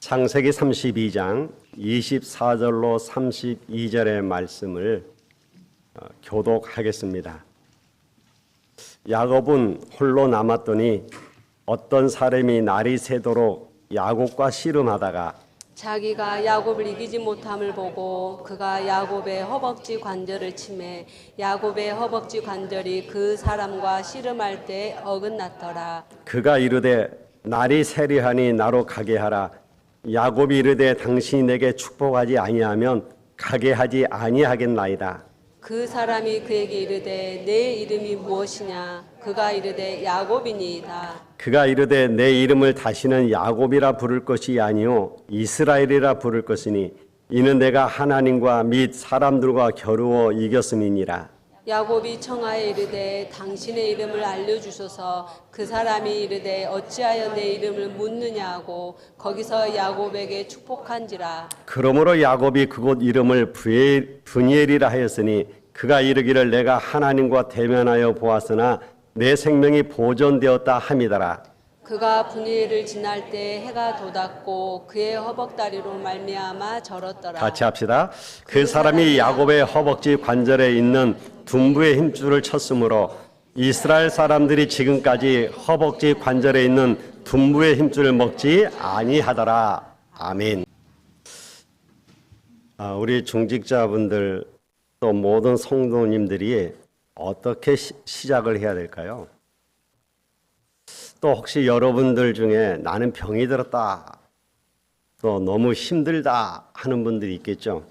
창세기 32장 24절로 32절의 말씀을 교독하겠습니다. 야곱은 홀로 남았더니 어떤 사람이 날이 새도록 야곱과 씨름하다가 자기가 야곱을 이기지 못함을 보고 그가 야곱의 허벅지 관절을 치매 야곱의 허벅지 관절이 그 사람과 씨름할 때 어긋났더라. 그가 이르되 날이 새리하니 나로 가게 하라. 야곱이 이르되 당신이 내게 축복하지 아니하면 가게 하지 아니하겠나이다. 그 사람이 그에게 이르되 내 이름이 무엇이냐? 그가 이르되 야곱이니이다. 그가 이르되 내 이름을 다시는 야곱이라 부를 것이 아니요 이스라엘이라 부를 것이니 이는 내가 하나님과 및 사람들과 겨루어 이겼음이니라. 야곱이 청하에 이르되 당신의 이름을 알려주소서. 그 사람이 이르되 어찌하여 내 이름을 묻느냐 하고 거기서 야곱에게 축복한지라. 그러므로 야곱이 그곳 이름을 브니엘이라 하였으니 그가 이르기를 내가 하나님과 대면하여 보았으나 내 생명이 보존되었다 함이더라. 그가 브니엘을 지날 때 해가 돋았고 그의 허벅다리로 말미암아 절었더라. 같이 합시다. 그 사람이 야곱의 허벅지 관절에 있는 둔부의 힘줄을 쳤으므로 이스라엘 사람들이 지금까지 허벅지 관절에 있는 둔부의 힘줄을 먹지 아니하더라. 아멘. 우리 중직자분들 또 모든 성도님들이 어떻게 시작을 해야 될까요? 또 혹시 여러분들 중에 나는 병이 들었다, 또 너무 힘들다 하는 분들이 있겠죠.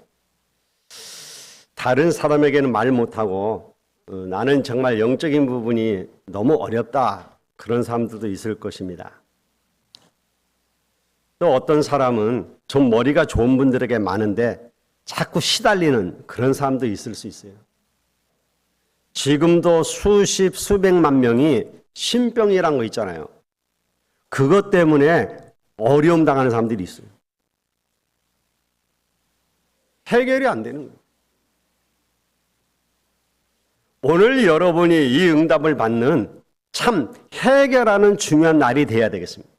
다른 사람에게는 말 못하고 나는 정말 영적인 부분이 너무 어렵다 그런 사람들도 있을 것입니다. 또 어떤 사람은 좀 머리가 좋은 분들에게 많은데 자꾸 시달리는 그런 사람도 있을 수 있어요. 지금도 수십 수백만 명이 신병이란 거 있잖아요. 그것 때문에 어려움 당하는 사람들이 있어요. 해결이 안 되는 거예요. 오늘 여러분이 이 응답을 받는 참 해결하는 중요한 날이 돼야 되겠습니다.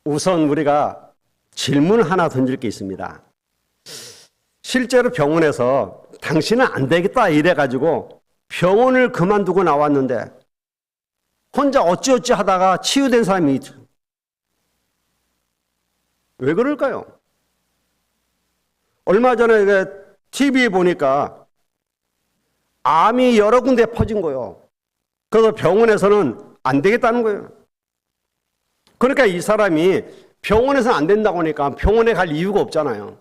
우선 우리가 질문 하나 던질 게 있습니다. 실제로 병원에서 당신은 안 되겠다 이래가지고 병원을 그만두고 나왔는데 혼자 어찌어찌 하다가 치유된 사람이 있죠. 왜 그럴까요? 얼마 전에 TV에 보니까 암이 여러 군데 퍼진 거예요. 그래서 병원에서는 안 되겠다는 거예요. 그러니까 이 사람이 병원에서는 안 된다고 하니까 병원에 갈 이유가 없잖아요.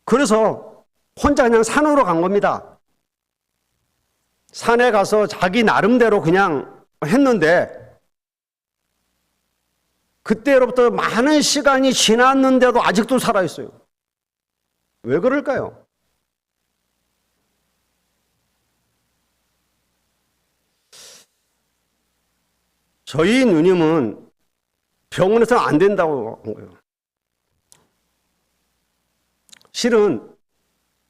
그래서 혼자 그냥 산으로 간 겁니다. 산에 가서 자기 나름대로 그냥 했는데 그때로부터 많은 시간이 지났는데도 아직도 살아있어요. 왜 그럴까요? 저희 누님은 병원에서 안 된다고 한 거예요. 실은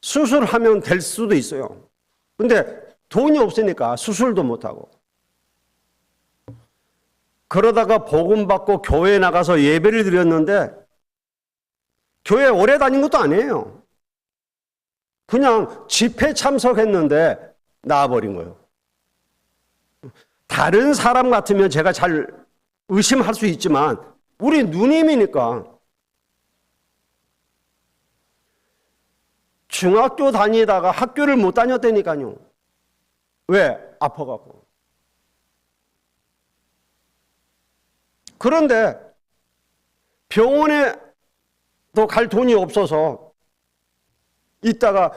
수술하면 될 수도 있어요. 근데 돈이 없으니까 수술도 못하고 그러다가 복음받고 교회에 나가서 예배를 드렸는데 교회 오래 다닌 것도 아니에요. 그냥 집회 참석했는데 나와버린 거예요. 다른 사람 같으면 제가 잘 의심할 수 있지만 우리 누님이니까 중학교 다니다가 학교를 못 다녔다니까요. 왜? 아파갖고. 그런데 병원에도 갈 돈이 없어서 있다가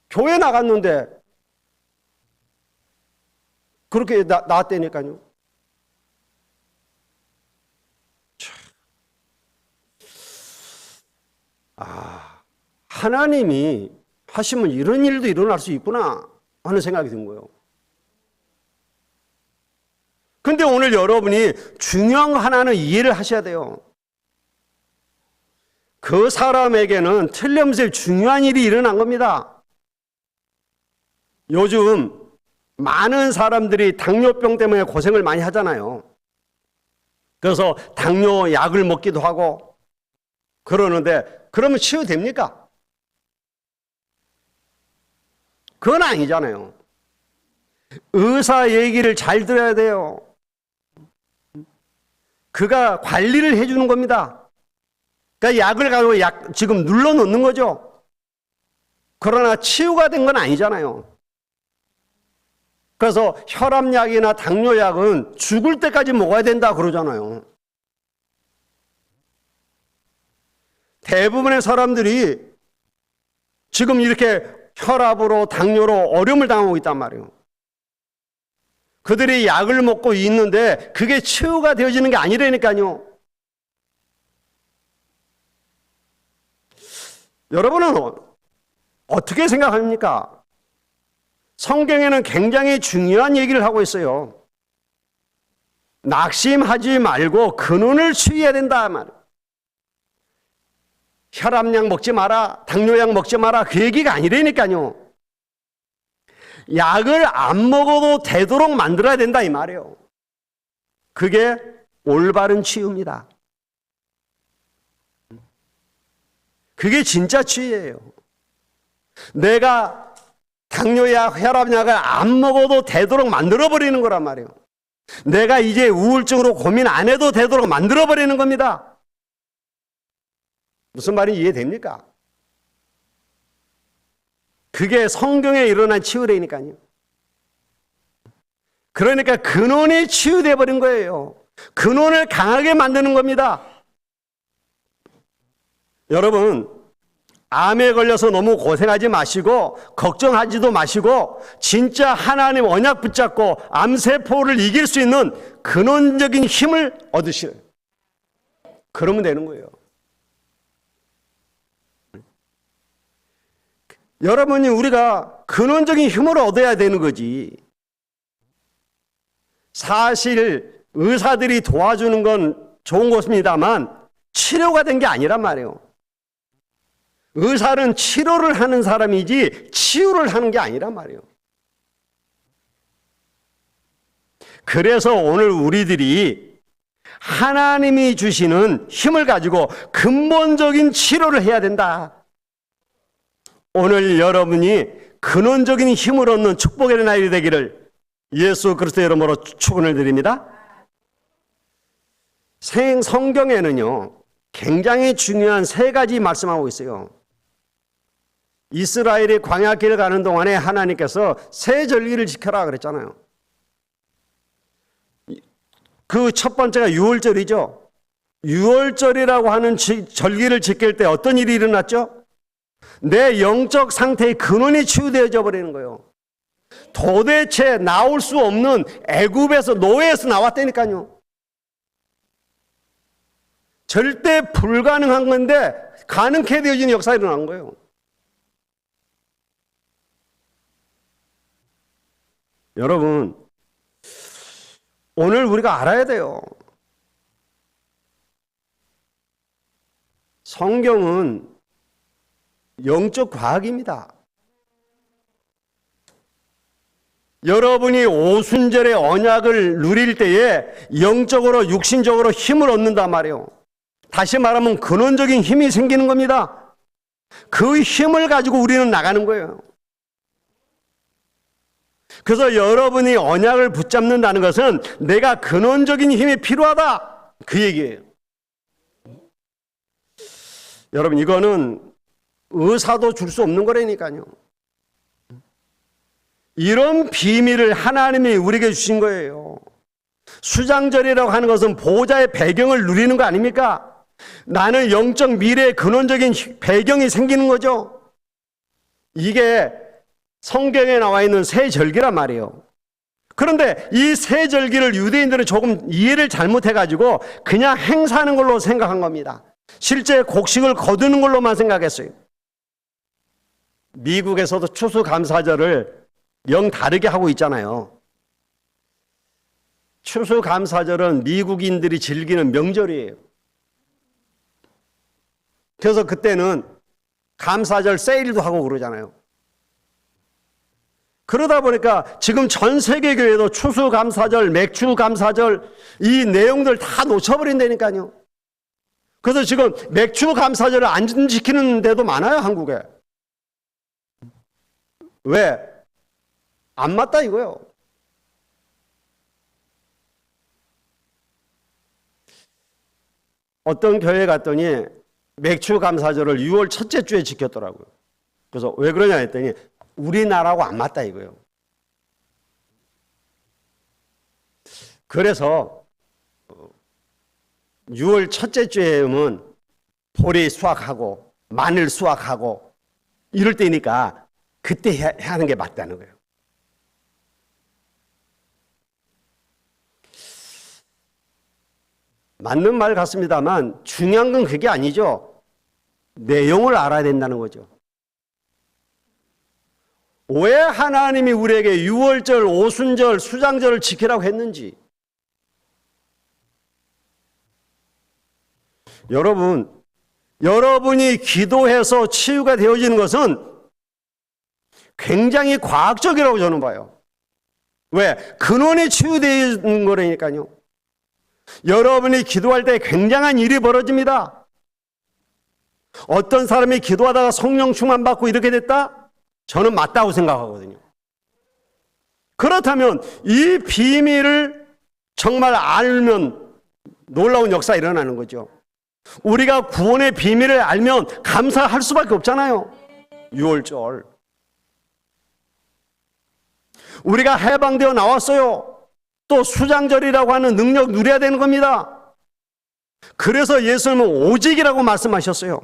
교회 나갔는데 그렇게 나왔다니까요. 하나님이 하시면 이런 일도 일어날 수 있구나 하는 생각이 든 거예요. 근데 오늘 여러분이 중요한 거 하나는 이해를 하셔야 돼요. 그 사람에게는 틀림없이 중요한 일이 일어난 겁니다. 요즘 많은 사람들이 당뇨병 때문에 고생을 많이 하잖아요. 그래서 당뇨 약을 먹기도 하고 그러는데 그러면 치유됩니까? 그건 아니잖아요. 의사 얘기를 잘 들어야 돼요. 그가 관리를 해주는 겁니다. 그러니까 약을 가지고 지금 눌러놓는 거죠. 그러나 치유가 된 건 아니잖아요. 그래서 혈압약이나 당뇨약은 죽을 때까지 먹어야 된다 그러잖아요. 대부분의 사람들이 지금 이렇게 혈압으로 당뇨로 어려움을 당하고 있단 말이에요. 그들이 약을 먹고 있는데 그게 치유가 되어지는 게 아니라니까요. 여러분은 어떻게 생각합니까? 성경에는 굉장히 중요한 얘기를 하고 있어요. 낙심하지 말고 근원을 치유해야 된다 말이에요. 혈압약 먹지 마라, 당뇨약 먹지 마라, 그 얘기가 아니라니까요. 약을 안 먹어도 되도록 만들어야 된다 이 말이에요. 그게 올바른 치유입니다. 그게 진짜 치유예요. 내가 당뇨약, 혈압약을 안 먹어도 되도록 만들어버리는 거란 말이에요. 내가 이제 우울증으로 고민 안 해도 되도록 만들어버리는 겁니다. 무슨 말인지 이해됩니까? 그게 성경에 일어난 치유라니까요. 그러니까 근원이 치유돼 버린 거예요. 근원을 강하게 만드는 겁니다. 여러분, 암에 걸려서 너무 고생하지 마시고 걱정하지도 마시고 진짜 하나님 언약 붙잡고 암세포를 이길 수 있는 근원적인 힘을 얻으시래요. 그러면 되는 거예요. 여러분이 우리가 근원적인 힘을 얻어야 되는 거지. 사실 의사들이 도와주는 건 좋은 것입니다만 치료가 된 게 아니란 말이에요. 의사는 치료를 하는 사람이지 치유를 하는 게 아니란 말이에요. 그래서 오늘 우리들이 하나님이 주시는 힘을 가지고 근본적인 치료를 해야 된다. 오늘 여러분이 근원적인 힘을 얻는 축복의 날이 되기를 예수 그리스도의 이름으로 축원을 드립니다. 성경에는요 굉장히 중요한 세 가지 말씀하고 있어요. 이스라엘이 광야길을 가는 동안에 하나님께서 세 절기를 지켜라 그랬잖아요. 그 첫 번째가 유월절이죠. 유월절이라고 하는 절기를 지킬 때 어떤 일이 일어났죠? 내 영적 상태의 근원이 치유되어져 버리는 거예요. 도대체 나올 수 없는 애굽에서 노예에서 나왔다니까요. 절대 불가능한 건데 가능케 되어지는 역사가 일어난 거예요. 여러분, 오늘 우리가 알아야 돼요. 성경은 영적 과학입니다. 여러분이 오순절의 언약을 누릴 때에 영적으로 육신적으로 힘을 얻는단 말이에요. 다시 말하면 근원적인 힘이 생기는 겁니다. 그 힘을 가지고 우리는 나가는 거예요. 그래서 여러분이 언약을 붙잡는다는 것은 내가 근원적인 힘이 필요하다 그 얘기예요. 여러분 이거는 의사도 줄 수 없는 거라니까요. 이런 비밀을 하나님이 우리에게 주신 거예요. 수장절이라고 하는 것은 보호자의 배경을 누리는 거 아닙니까? 나는 영적 미래의 근원적인 배경이 생기는 거죠. 이게 성경에 나와 있는 세 절기란 말이에요. 그런데 이 세 절기를 유대인들은 조금 이해를 잘못해가지고 그냥 행사하는 걸로 생각한 겁니다. 실제 곡식을 거두는 걸로만 생각했어요. 미국에서도 추수감사절을 영 다르게 하고 있잖아요. 추수감사절은 미국인들이 즐기는 명절이에요. 그래서 그때는 감사절 세일도 하고 그러잖아요. 그러다 보니까 지금 전 세계 교회도 추수감사절, 맥주감사절 이 내용들 다 놓쳐버린다니까요. 그래서 지금 맥주감사절을 안 지키는 데도 많아요, 한국에. 왜? 안 맞다 이거요. 어떤 교회 갔더니 맥주감사절을 6월 첫째 주에 지켰더라고요. 그래서 왜 그러냐 했더니 우리나라하고 안 맞다 이거예요. 그래서 6월 첫째 주에는 보리 수확하고 마늘 수확하고 이럴 때니까 그때 하는 게 맞다는 거예요. 맞는 말 같습니다만 중요한 건 그게 아니죠. 내용을 알아야 된다는 거죠. 왜 하나님이 우리에게 유월절, 오순절, 수장절을 지키라고 했는지. 여러분이 기도해서 치유가 되어지는 것은 굉장히 과학적이라고 저는 봐요. 왜? 근원이 치유되는 거라니까요. 여러분이 기도할 때 굉장한 일이 벌어집니다. 어떤 사람이 기도하다가 성령 충만 받고 이렇게 됐다? 저는 맞다고 생각하거든요. 그렇다면 이 비밀을 정말 알면 놀라운 역사 일어나는 거죠. 우리가 구원의 비밀을 알면 감사할 수밖에 없잖아요. 6월절. 우리가 해방되어 나왔어요. 또 수장절이라고 하는 능력 누려야 되는 겁니다. 그래서 예수님은 오직이라고 말씀하셨어요.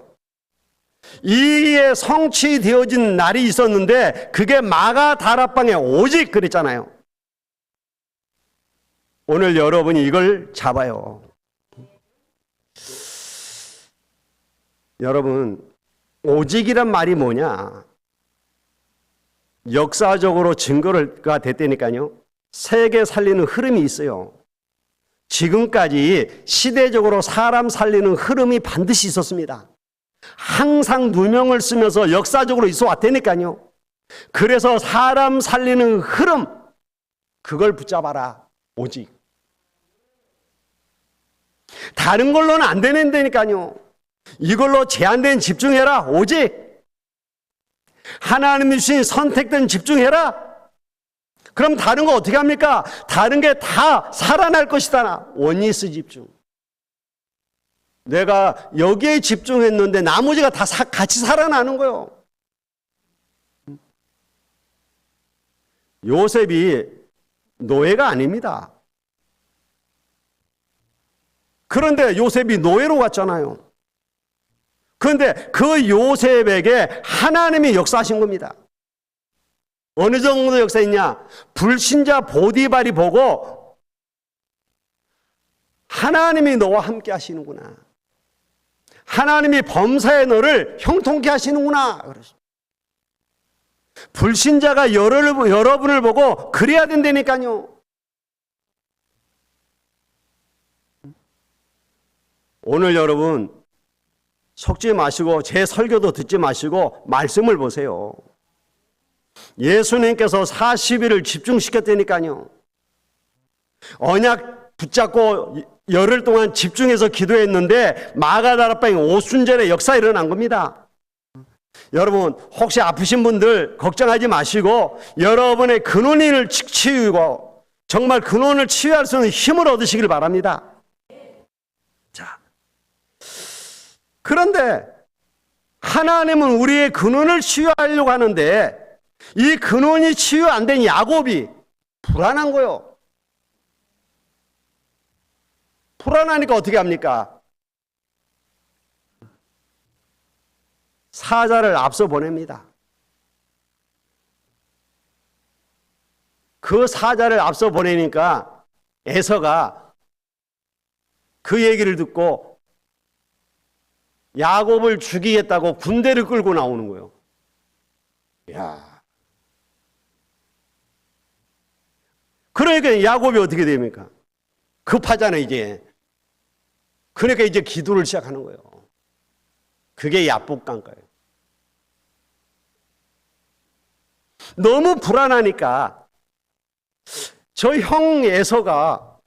이에 성취되어진 날이 있었는데 그게 마가 다락방에 오직 그랬잖아요. 오늘 여러분이 이걸 잡아요. 여러분, 오직이란 말이 뭐냐? 역사적으로 증거가 됐다니까요. 세계 살리는 흐름이 있어요. 지금까지 시대적으로 사람 살리는 흐름이 반드시 있었습니다. 항상 누명을 쓰면서 역사적으로 있어 왔다니까요. 그래서 사람 살리는 흐름, 그걸 붙잡아라. 오직. 다른 걸로는 안 되는다니까요. 이걸로 제한된 집중해라. 오직. 하나님이 주신 선택된 집중해라. 그럼 다른 거 어떻게 합니까? 다른 게 다 살아날 것이다. 원리스 집중. 내가 여기에 집중했는데 나머지가 다 같이 살아나는 거예요. 요셉이 노예가 아닙니다. 그런데 요셉이 노예로 갔잖아요. 그런데 그 요셉에게 하나님이 역사하신 겁니다. 어느 정도 역사있냐? 불신자 보디발이 보고 하나님이 너와 함께 하시는구나. 하나님이 범사의 너를 형통케 하시는구나. 불신자가 여러분을 보고 그래야 된다니까요. 오늘 여러분 속지 마시고 제 설교도 듣지 마시고 말씀을 보세요. 예수님께서 40일을 집중시켰다니까요. 언약 붙잡고 열흘 동안 집중해서 기도했는데 마가다락방에 오순절에 역사 일어난 겁니다. 여러분 혹시 아프신 분들 걱정하지 마시고 여러분의 근원을 치유고 정말 근원을 치유할 수 있는 힘을 얻으시길 바랍니다. 자, 그런데 하나님은 우리의 근원을 치유하려고 하는데 이 근원이 치유 안 된 야곱이 불안한 거요. 불안하니까 어떻게 합니까? 사자를 앞서 보냅니다. 그 사자를 앞서 보내니까 에서가 그 얘기를 듣고 야곱을 죽이겠다고 군대를 끌고 나오는 거예요. 야. 그러니까 야곱이 어떻게 됩니까? 급하잖아요, 이제. 그러니까 이제 기도를 시작하는 거예요. 그게 야복강가예요. 너무 불안하니까 저 형 에서가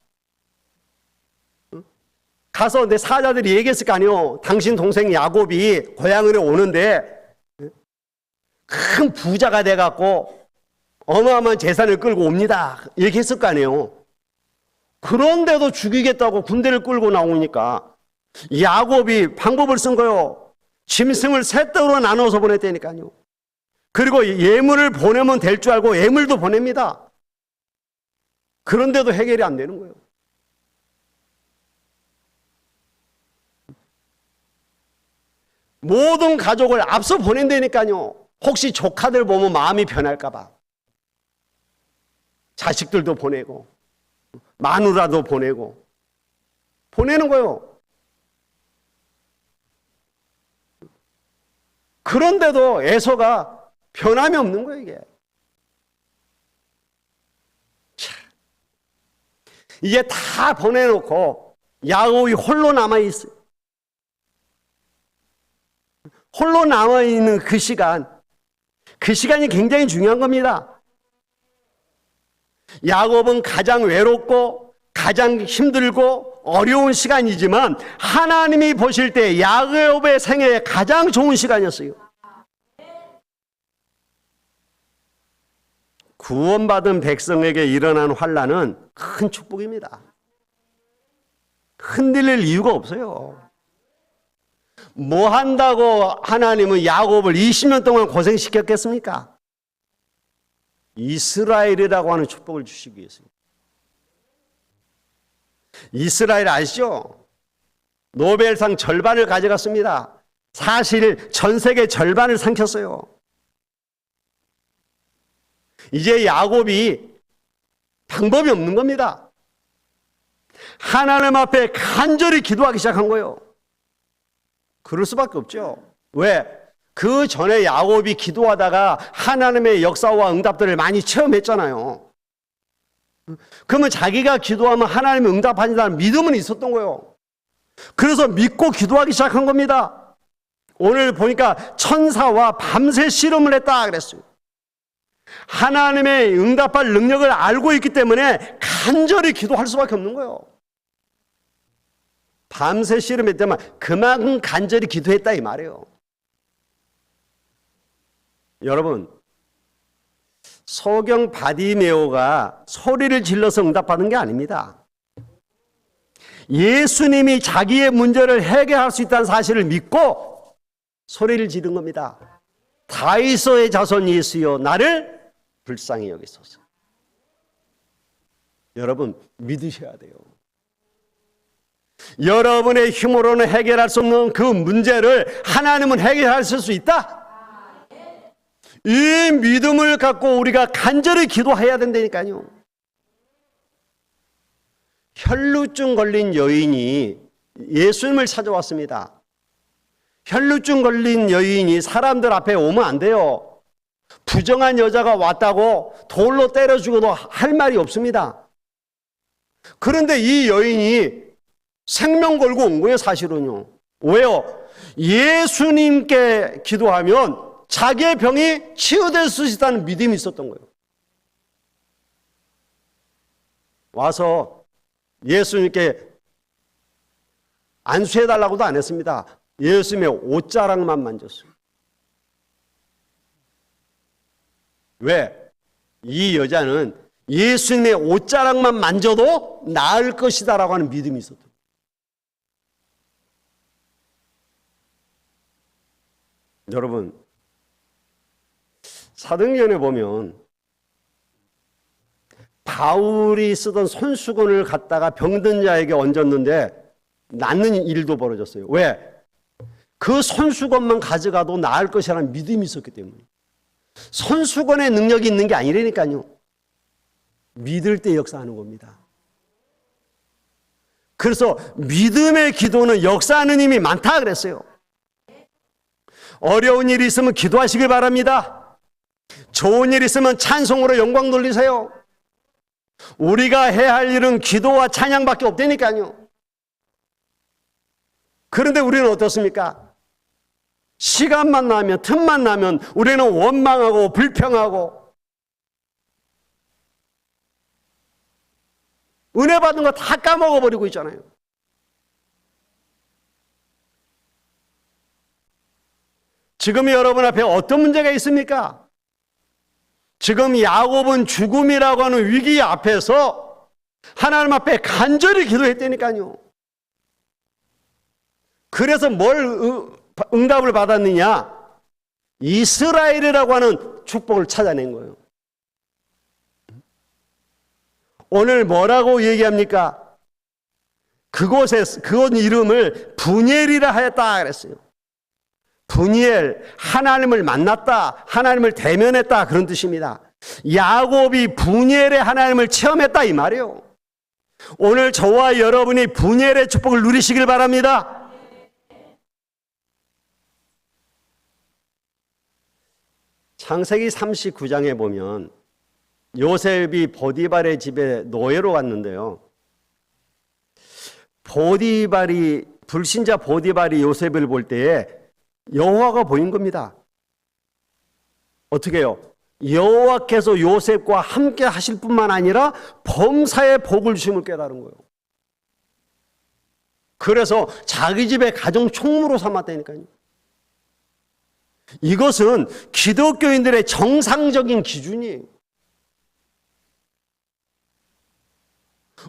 가서 내 사자들이 얘기했을 거 아니에요. 당신 동생 야곱이 고향으로 오는데 큰 부자가 돼갖고 어마어마한 재산을 끌고 옵니다. 얘기했을 거 아니에요. 그런데도 죽이겠다고 군대를 끌고 나오니까 야곱이 방법을 쓴 거예요. 짐승을 세 떡으로 나눠서 보냈다니까요. 그리고 예물을 보내면 될 줄 알고 예물도 보냅니다. 그런데도 해결이 안 되는 거예요. 모든 가족을 앞서 보낸다니까요. 혹시 조카들 보면 마음이 변할까 봐. 자식들도 보내고 마누라도 보내고 보내는 거예요. 그런데도 에서가 변함이 없는 거예요, 이게. 이게 다 보내놓고 야곱이 홀로 남아있어요. 홀로 남아있는 그 시간이 굉장히 중요한 겁니다. 야곱은 가장 외롭고 가장 힘들고 어려운 시간이지만 하나님이 보실 때 야곱의 생애에 가장 좋은 시간이었어요. 구원받은 백성에게 일어난 환난은 큰 축복입니다. 흔들릴 이유가 없어요. 뭐 한다고 하나님은 야곱을 20년 동안 고생시켰겠습니까? 이스라엘이라고 하는 축복을 주시기 위해서입니다. 이스라엘 아시죠? 노벨상 절반을 가져갔습니다. 사실 전 세계 절반을 삼켰어요. 이제 야곱이 방법이 없는 겁니다. 하나님 앞에 간절히 기도하기 시작한 거예요. 그럴 수밖에 없죠. 왜? 그 전에 야곱이 기도하다가 하나님의 역사와 응답들을 많이 체험했잖아요. 그러면 자기가 기도하면 하나님이 응답하신다는 믿음은 있었던 거예요. 그래서 믿고 기도하기 시작한 겁니다. 오늘 보니까 천사와 밤새 씨름을 했다 그랬어요. 하나님의 응답할 능력을 알고 있기 때문에 간절히 기도할 수밖에 없는 거예요. 밤새 씨름했지만 그만큼 간절히 기도했다 이 말이에요. 여러분, 소경 바디메오가 소리를 질러서 응답받은 게 아닙니다. 예수님이 자기의 문제를 해결할 수 있다는 사실을 믿고 소리를 지른 겁니다. 다윗의 자손 예수여 나를 불쌍히 여기소서. 여러분 믿으셔야 돼요. 여러분의 힘으로는 해결할 수 없는 그 문제를 하나님은 해결하실 수 있다. 이 믿음을 갖고 우리가 간절히 기도해야 된다니까요. 혈루증 걸린 여인이 예수님을 찾아왔습니다. 혈루증 걸린 여인이 사람들 앞에 오면 안 돼요. 부정한 여자가 왔다고 돌로 때려 죽어도 할 말이 없습니다. 그런데 이 여인이 생명 걸고 온 거예요, 사실은요. 왜요? 예수님께 기도하면 자기의 병이 치유될 수 있다는 믿음이 있었던 거예요. 와서 예수님께 안수해달라고도 안 했습니다. 예수님의 옷자락만 만졌어요. 왜? 이 여자는 예수님의 옷자락만 만져도 나을 것이다라고 하는 믿음이 있었던 거예요. 여러분, 사도행전에 보면 바울이 쓰던 손수건을 갖다가 병든 자에게 얹었는데 낫는 일도 벌어졌어요. 왜? 그 손수건만 가져가도 나을 것이라는 믿음이 있었기 때문에. 손수건에 능력이 있는 게 아니라니까요. 믿을 때 역사하는 겁니다. 그래서 믿음의 기도는 역사하는 힘이 많다 그랬어요. 어려운 일이 있으면 기도하시길 바랍니다. 좋은 일 있으면 찬송으로 영광 돌리세요. 우리가 해야 할 일은 기도와 찬양밖에 없다니까요. 그런데 우리는 어떻습니까? 시간만 나면, 틈만 나면 우리는 원망하고 불평하고 은혜 받은 거 다 까먹어버리고 있잖아요. 지금 여러분 앞에 어떤 문제가 있습니까? 지금 야곱은 죽음이라고 하는 위기 앞에서 하나님 앞에 간절히 기도했다니까요. 그래서 뭘 응답을 받았느냐? 이스라엘이라고 하는 축복을 찾아낸 거예요. 오늘 뭐라고 얘기합니까? 그곳 이름을 분이엘이라 하였다 그랬어요. 분이엘, 하나님을 만났다, 하나님을 대면했다, 그런 뜻입니다. 야곱이 분이엘의 하나님을 체험했다 이 말이에요. 오늘 저와 여러분이 분이엘의 축복을 누리시길 바랍니다. 창세기 39장에 보면 요셉이 보디발의 집에 노예로 갔는데요. 불신자 보디발이 요셉을 볼 때에 여호와가 보인 겁니다. 어떻게 해요? 여호와께서 요셉과 함께 하실 뿐만 아니라 범사에 복을 주심을 깨달은 거예요. 그래서 자기 집의 가정 총무로 삼았다니까요. 이것은 기독교인들의 정상적인 기준이에요.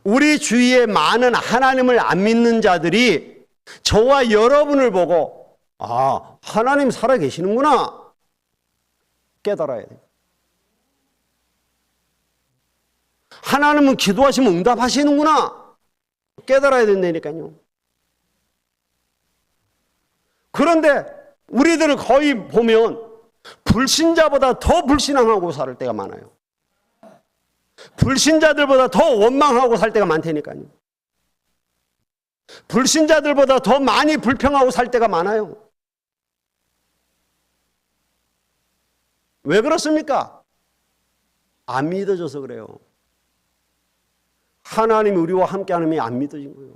우리 주위에 많은 하나님을 안 믿는 자들이 저와 여러분을 보고 아, 하나님 살아계시는구나 깨달아야 돼요. 하나님은 기도하시면 응답하시는구나 깨달아야 된다니까요. 그런데 우리들을 거의 보면 불신자보다 더 불신앙하고 살 때가 많아요. 불신자들보다 더 원망하고 살 때가 많다니까요. 불신자들보다 더 많이 불평하고 살 때가 많아요. 왜 그렇습니까? 안 믿어져서 그래요. 하나님이 우리와 함께 하는 게 안 믿어진 거예요.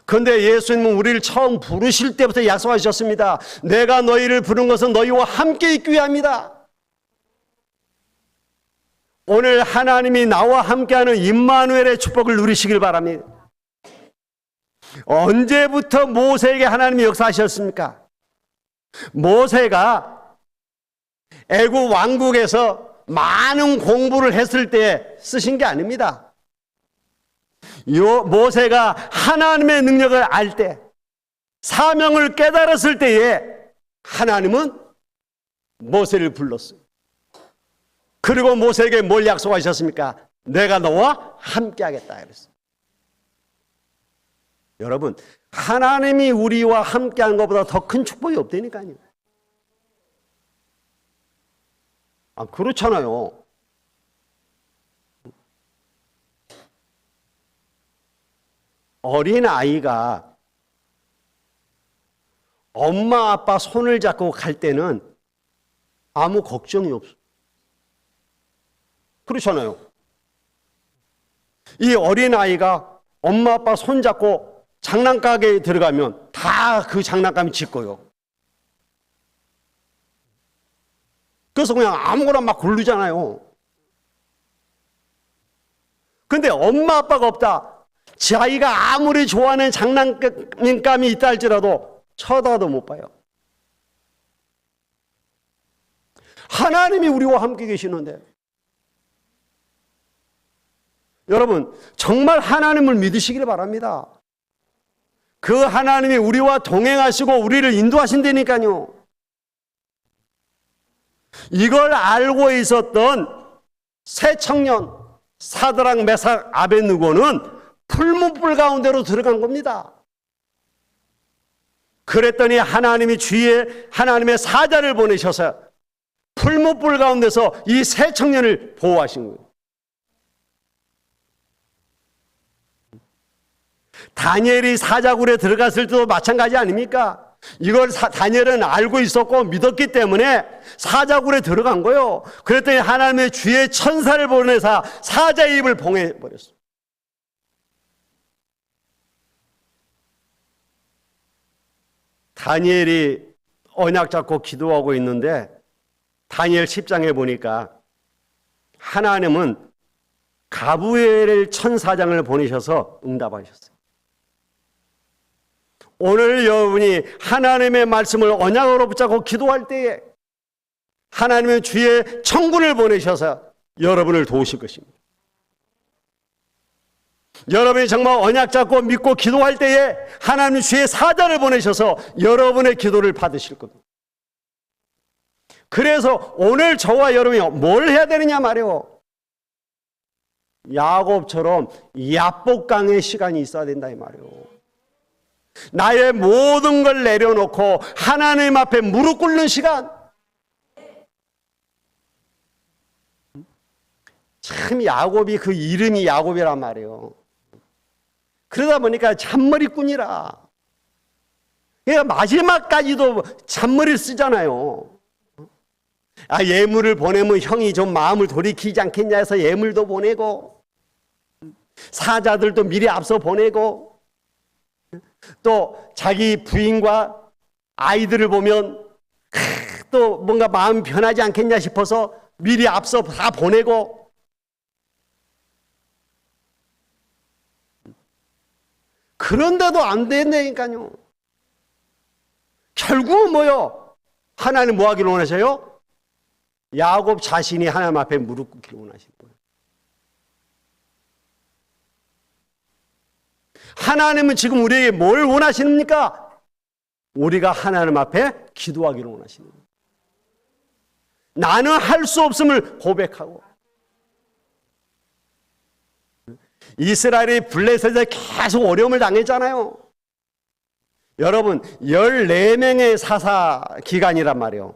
그런데 예수님은 우리를 처음 부르실 때부터 약속하셨습니다. 내가 너희를 부른 것은 너희와 함께 있기 위함이다. 오늘 하나님이 나와 함께하는 임마누엘의 축복을 누리시길 바랍니다. 언제부터 모세에게 하나님이 역사하셨습니까? 모세가 애굽 왕국에서 많은 공부를 했을 때 쓰신 게 아닙니다. 모세가 하나님의 능력을 알 때, 사명을 깨달았을 때에 하나님은 모세를 불렀어요. 그리고 모세에게 뭘 약속하셨습니까? 내가 너와 함께 하겠다 그랬어요. 여러분, 하나님이 우리와 함께 하는 것보다 더 큰 축복이 없다니까요. 아, 그렇잖아요. 어린 아이가 엄마 아빠 손을 잡고 갈 때는 아무 걱정이 없어요. 그렇잖아요. 이 어린 아이가 엄마 아빠 손 잡고 장난가게에 들어가면 다 그 장난감이 질 거예요. 그래서 그냥 아무거나 막 고르잖아요. 근데 엄마 아빠가 없다. 자기가 아무리 좋아하는 장난감이 있다 할지라도 쳐다도 못 봐요. 하나님이 우리와 함께 계시는데 여러분 정말 하나님을 믿으시기를 바랍니다. 그 하나님이 우리와 동행하시고 우리를 인도하신다니까요. 이걸 알고 있었던 새 청년 사드락 메삭 아벳느고는 풀무불 가운데로 들어간 겁니다. 그랬더니 하나님이 주위에 하나님의 사자를 보내셔서 풀무불 가운데서 이 새 청년을 보호하신 거예요. 다니엘이 사자굴에 들어갔을 때도 마찬가지 아닙니까? 이걸 다니엘은 알고 있었고 믿었기 때문에 사자굴에 들어간 거예요. 그랬더니 하나님의 주의 천사를 보내사 사자의 입을 봉해버렸어요. 다니엘이 언약 잡고 기도하고 있는데 다니엘 10장에 보니까 하나님은 가브리엘 천사장을 보내셔서 응답하셨어요. 오늘 여러분이 하나님의 말씀을 언약으로 붙잡고 기도할 때에 하나님의 주의 천군을 보내셔서 여러분을 도우실 것입니다. 여러분이 정말 언약 잡고 믿고 기도할 때에 하나님 주의 사자를 보내셔서 여러분의 기도를 받으실 겁니다. 그래서 오늘 저와 여러분이 뭘 해야 되느냐 말이에요. 야곱처럼 야복강의 시간이 있어야 된다 이 말이에요. 나의 모든 걸 내려놓고 하나님 앞에 무릎 꿇는 시간. 참 야곱이 그 이름이 야곱이란 말이에요. 그러다 보니까 잔머리꾼이라. 그러니까 마지막까지도 잔머리를 쓰잖아요. 예물을 보내면 형이 좀 마음을 돌이키지 않겠냐 해서 예물도 보내고, 사자들도 미리 앞서 보내고, 또 자기 부인과 아이들을 보면 또 뭔가 마음이 변하지 않겠냐 싶어서 미리 앞서 다 보내고, 그런데도 안 된다니까요. 결국은 뭐요? 하나님 뭐 하기를 원하셔요? 야곱 자신이 하나님 앞에 무릎 꿇기를 원하시는 거예요. 하나님은 지금 우리에게 뭘 원하시는입니까? 우리가 하나님 앞에 기도하기를 원하시는 거예요. 나는 할 수 없음을 고백하고, 이스라엘이 블레셋에 계속 어려움을 당했잖아요. 여러분 14명의 사사 기간이란 말이에요.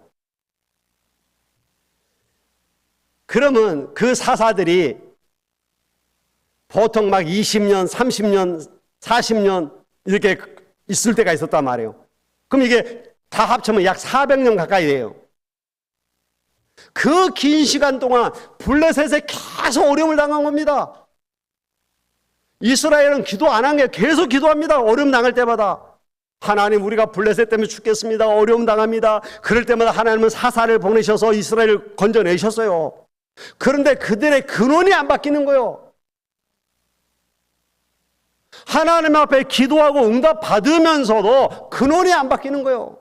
그러면 그 사사들이 보통 막 20년, 30년, 40년 이렇게 있을 때가 있었단 말이에요. 그럼 이게 다 합치면 약 400년 가까이 돼요. 그 긴 시간 동안 블레셋에 계속 어려움을 당한 겁니다. 이스라엘은 기도 안 한 게 계속 기도합니다. 어려움 당할 때마다. 하나님 우리가 블레셋 때문에 죽겠습니다. 어려움 당합니다. 그럴 때마다 하나님은 사사를 보내셔서 이스라엘을 건져내셨어요. 그런데 그들의 근원이 안 바뀌는 거예요. 하나님 앞에 기도하고 응답 받으면서도 근원이 안 바뀌는 거예요.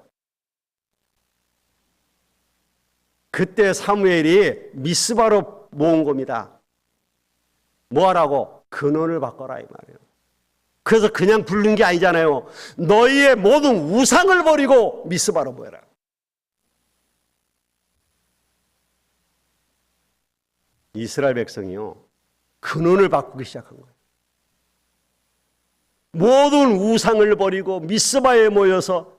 그때 사무엘이 미스바로 모은 겁니다. 뭐 하라고? 근원을 바꿔라 이 말이에요. 그래서 그냥 부른 게 아니잖아요. 너희의 모든 우상을 버리고 미스바로 모여라. 이스라엘 백성이요, 근원을 바꾸기 시작한 거예요. 모든 우상을 버리고 미스바에 모여서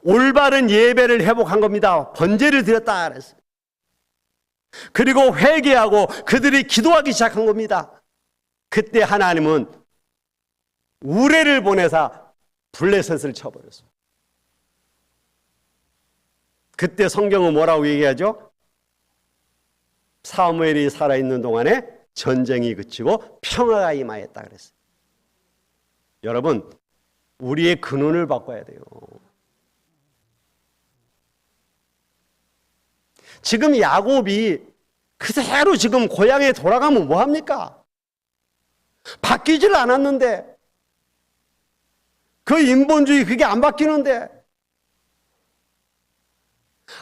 올바른 예배를 회복한 겁니다. 번제를 드렸다 그랬어요. 그리고 회개하고 그들이 기도하기 시작한 겁니다. 그때 하나님은 우레를 보내사 블레셋을 쳐버렸어요. 그때 성경은 뭐라고 얘기하죠? 사무엘이 살아있는 동안에 전쟁이 그치고 평화가 임하였다 그랬어요. 여러분, 우리의 근원을 바꿔야 돼요. 지금 야곱이 그대로 지금 고향에 돌아가면 뭐합니까? 바뀌질 않았는데, 그 인본주의 그게 안 바뀌는데,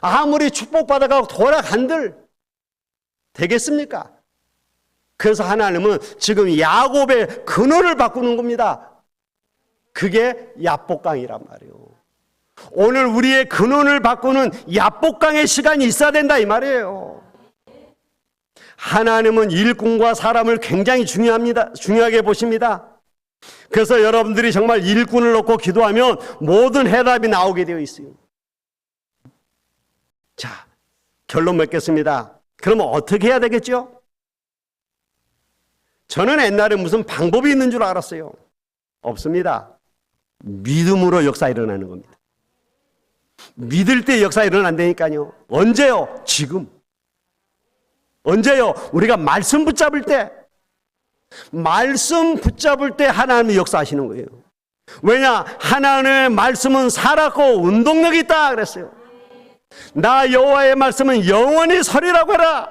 아무리 축복받아가고 돌아간들 되겠습니까? 그래서 하나님은 지금 야곱의 근원을 바꾸는 겁니다. 그게 야복강이란 말이에요. 오늘 우리의 근원을 바꾸는 야복강의 시간이 있어야 된다 이 말이에요. 하나님은 일꾼과 사람을 굉장히 중요하게 보십니다. 그래서 여러분들이 정말 일꾼을 놓고 기도하면 모든 해답이 나오게 되어 있어요. 자, 결론 맺겠습니다. 그러면 어떻게 해야 되겠죠? 저는 옛날에 무슨 방법이 있는 줄 알았어요. 없습니다. 믿음으로 역사 일어나는 겁니다. 믿을 때 역사 일어난다니까요. 언제요? 지금. 언제요? 우리가 말씀 붙잡을 때. 말씀 붙잡을 때 하나님이 역사하시는 거예요. 왜냐? 하나님의 말씀은 살았고 운동력이 있다 그랬어요. 나 여호와의 말씀은 영원히 서리라고 해라.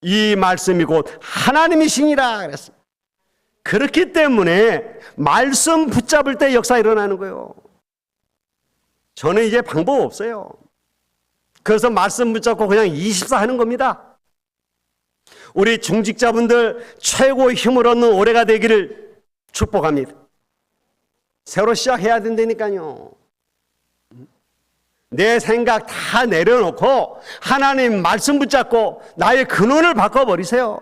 이 말씀이 곧 하나님이시니라 그랬습니다. 그렇기 때문에 말씀 붙잡을 때 역사 일어나는 거예요. 저는 이제 방법 없어요. 그래서 말씀 붙잡고 그냥 24 하는 겁니다. 우리 중직자분들 최고 힘을 얻는 올해가 되기를 축복합니다. 새로 시작해야 된다니까요. 내 생각 다 내려놓고 하나님 말씀 붙잡고 나의 근원을 바꿔버리세요.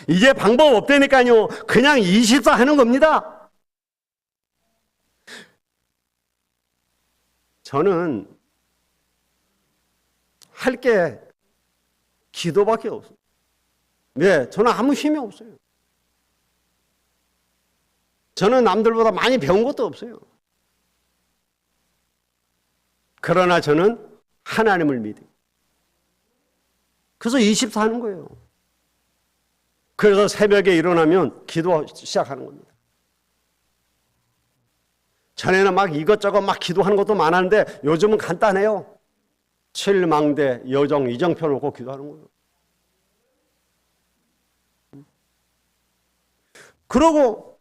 이제 방법 없다니까요. 그냥 24 하는 겁니다. 저는 할 게 기도밖에 없어요. 네, 저는 아무 힘이 없어요. 저는 남들보다 많이 배운 것도 없어요. 그러나 저는 하나님을 믿어요. 그래서 24 하는 거예요. 그래서 새벽에 일어나면 기도 시작하는 겁니다. 전에는 막 이것저것 막 기도하는 것도 많았는데 요즘은 간단해요. 칠망대, 여정, 이정표 놓고 기도하는 거예요. 그러고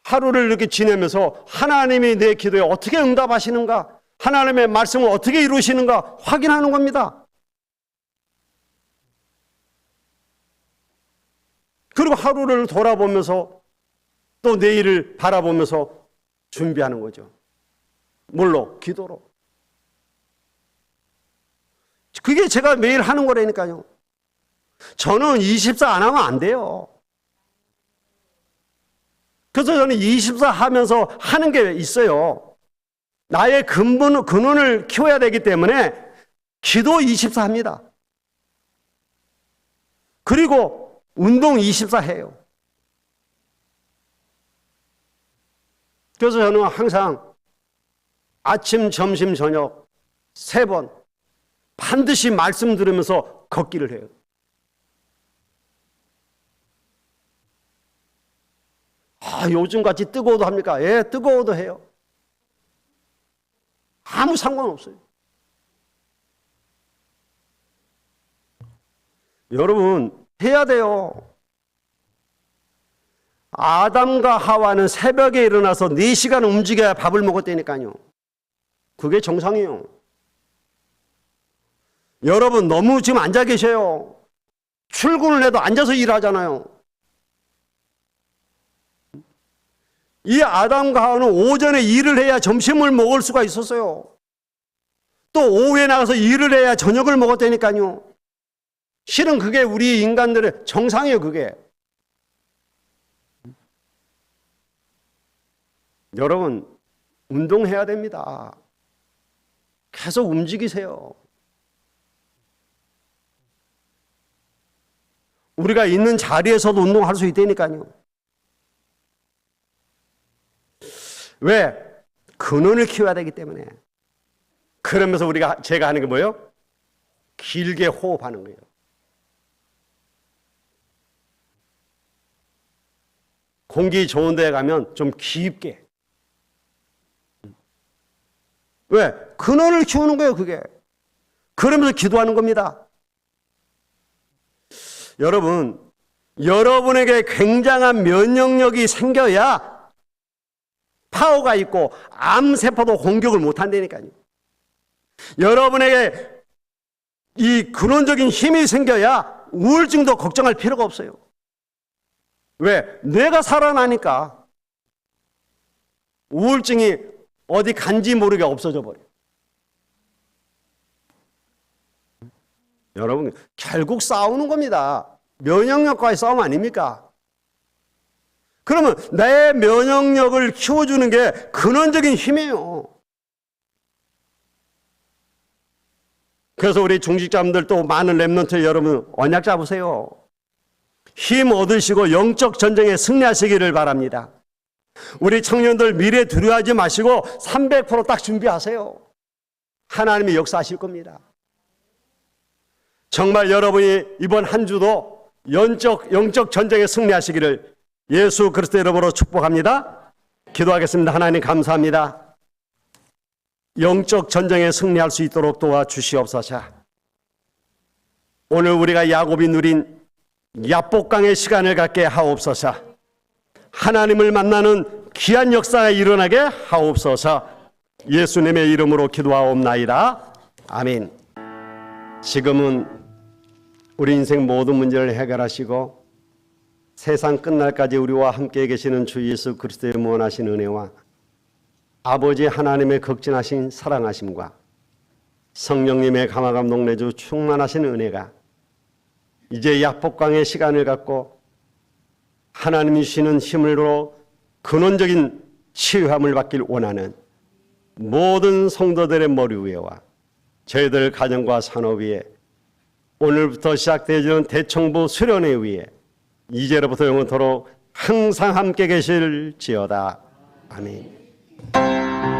하루를 이렇게 지내면서 하나님이 내 기도에 어떻게 응답하시는가, 하나님의 말씀을 어떻게 이루시는가 확인하는 겁니다. 그리고 하루를 돌아보면서 또 내일을 바라보면서 준비하는 거죠. 뭘로? 기도로. 그게 제가 매일 하는 거라니까요. 저는 24 안 하면 안 돼요. 그래서 저는 24 하면서 하는 게 있어요. 나의 근원을 키워야 되기 때문에 기도 24 합니다. 그리고 운동 24 해요. 그래서 저는 항상 아침, 점심, 저녁 3번 반드시 말씀 들으면서 걷기를 해요. 요즘같이 뜨거워도 합니까? 예, 뜨거워도 해요. 아무 상관없어요. 여러분, 해야 돼요. 아담과 하와는 새벽에 일어나서 4시간 움직여야 밥을 먹었다니까요. 그게 정상이에요. 여러분, 너무 지금 앉아 계셔요. 출근을 해도 앉아서 일하잖아요. 이 아담과 하와는 오전에 일을 해야 점심을 먹을 수가 있었어요. 또 오후에 나가서 일을 해야 저녁을 먹었다니까요. 실은 그게 우리 인간들의 정상이에요, 그게. 여러분, 운동해야 됩니다. 계속 움직이세요. 우리가 있는 자리에서도 운동할 수 있다니까요. 왜? 근원을 키워야 되기 때문에. 그러면서 제가 하는 게 뭐예요? 길게 호흡하는 거예요. 공기 좋은 데 가면 좀 깊게. 왜? 근원을 키우는 거예요, 그게. 그러면서 기도하는 겁니다. 여러분, 여러분에게 굉장한 면역력이 생겨야 파워가 있고 암세포도 공격을 못한다니까요. 여러분에게 이 근원적인 힘이 생겨야 우울증도 걱정할 필요가 없어요. 왜? 뇌가 살아나니까 우울증이 어디 간지 모르게 없어져 버려요. 여러분, 결국 싸우는 겁니다. 면역력과의 싸움 아닙니까? 그러면 내 면역력을 키워주는 게 근원적인 힘이에요. 그래서 우리 중직자분들 또 많은 랩런트 여러분 언약 잡으세요. 힘 얻으시고 영적 전쟁에 승리하시기를 바랍니다. 우리 청년들 미래 두려워하지 마시고 300% 딱 준비하세요. 하나님이 역사하실 겁니다. 정말 여러분이 이번 한 주도 영적 전쟁에 승리하시기를 예수 그리스도 이름으로 축복합니다. 기도하겠습니다. 하나님 감사합니다. 영적 전쟁에 승리할 수 있도록 도와주시옵소서. 오늘 우리가 야곱이 누린 야복강의 시간을 갖게 하옵소서. 하나님을 만나는 귀한 역사가 일어나게 하옵소서. 예수님의 이름으로 기도하옵나이다. 아멘. 지금은 우리 인생 모든 문제를 해결하시고 세상 끝날까지 우리와 함께 계시는 주 예수 그리스도의 무한하신 은혜와 아버지 하나님의 극진하신 사랑하심과 성령님의 감화감동 내주 충만하신 은혜가 이제 야복강의 시간을 갖고 하나님이 주시는 힘으로 근원적인 치유함을 받길 원하는 모든 성도들의 머리 위에와 저희들 가정과 산업 위에 오늘부터 시작되어지는 대청부 수련회 위에 이제로부터 영원토록 항상 함께 계실지어다. 아멘.